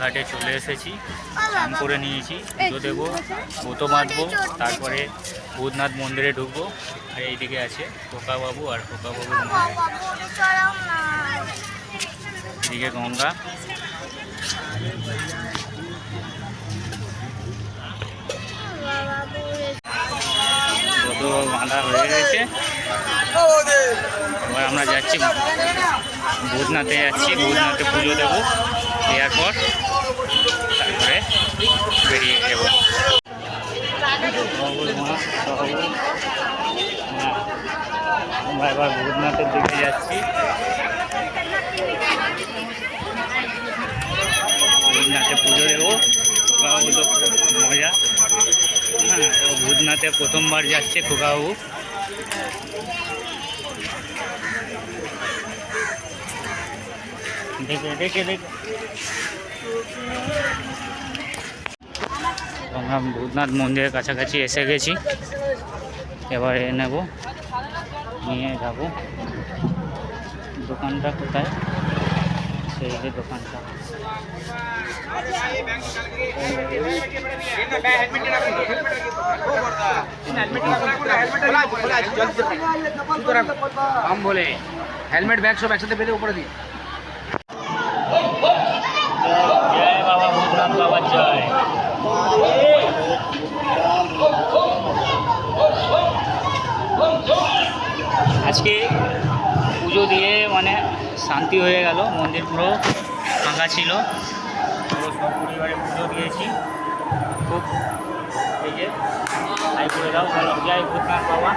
ঘাটে চলে এসেছি, স্নান করে নিয়েছি, পুজো দেবো, ব্রত বাঁধবো, তারপরে ভূতনাথ মন্দিরে ঢুকবো। আর এইদিকে আছে খোকাবাবু আর খোকাবাবুর মা, এদিকে গঙ্গা। ব্রত বাঁধা হয়ে গেছে, এবার আমরা যাচ্ছি ভূতনাথে, ভূতনাথে পুজো দেবো, দেওয়ার পর তারপরে বেরিয়ে যাব। আমরা এবার ভূতনাথের দিকে যাচ্ছি, ভূতনাথে পুজো দেবো, খোকাবাবু তো মজা। হ্যাঁ, ও ভূতনাথে প্রথমবার যাচ্ছে খোকাবাবু। দেখে দেখে দেখে আমরা ভূতনাথ মন্দিরের কাছাকাছি এসে গেছি, এবারে নেব, নিয়ে যাব। দোকানটা কোথায়? সেই যে দোকানটা, हम बोले हेलमेट बैग सब একসাথে পেলে উপরে দিই। জয় বাবা ভূতনাথ বাবার জয়। আজকে পুজো দিয়ে মানে শান্তি হয়ে গেল, মন্দির পুরো ফাঁকা ছিল, পুরো সপরিবারে পুজো দিয়েছি। খুব এই যে হাই করে দাও, বলো জয় ভূতনাথ বাবা।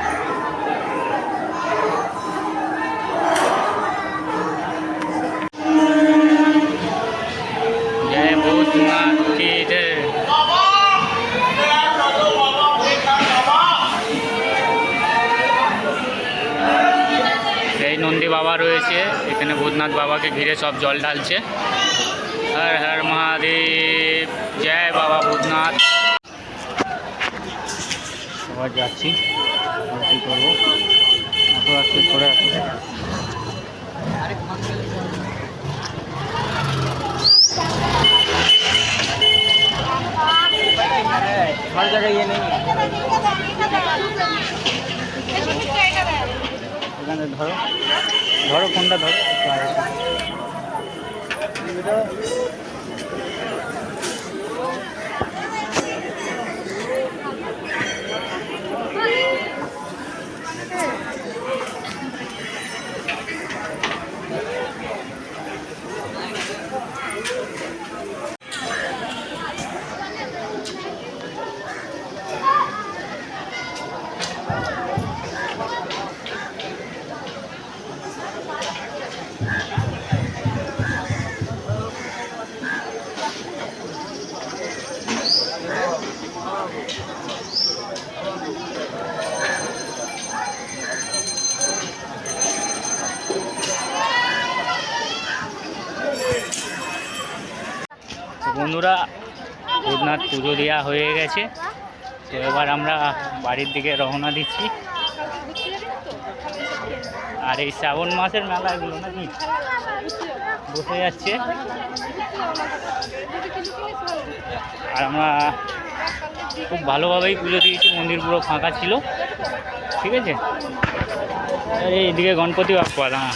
জয় ভূতনাথ কি জয়। এই নন্দী বাবা রয়েছে এখানে, ভূতনাথ বাবাকে ঘিরে সব জল ঢালছে। হর হর মহাদেব, জয় বাবা ভূতনাথ। সবাই যাচ্ছি, কী করবো, আসতে করে আসতে। हर जगह ये नहीं है। এখানে ধরো ধরো, ফোনটা ধরো। বন্ধুরা, ভূতনাথ পুজো দেওয়া হয়ে গেছে, তো এবার আমরা বাড়ির দিকে রওনা দিচ্ছি। আর এই শ্রাবণ মাসের মেলাগুলো নাকি বসে যাচ্ছে, আর আমরা খুব ভালোভাবেই পুজো দিয়েছি, মন্দির পুরো ফাঁকা ছিল। ঠিক আছে, এইদিকে গণপতি বাপ্পা। হ্যাঁ,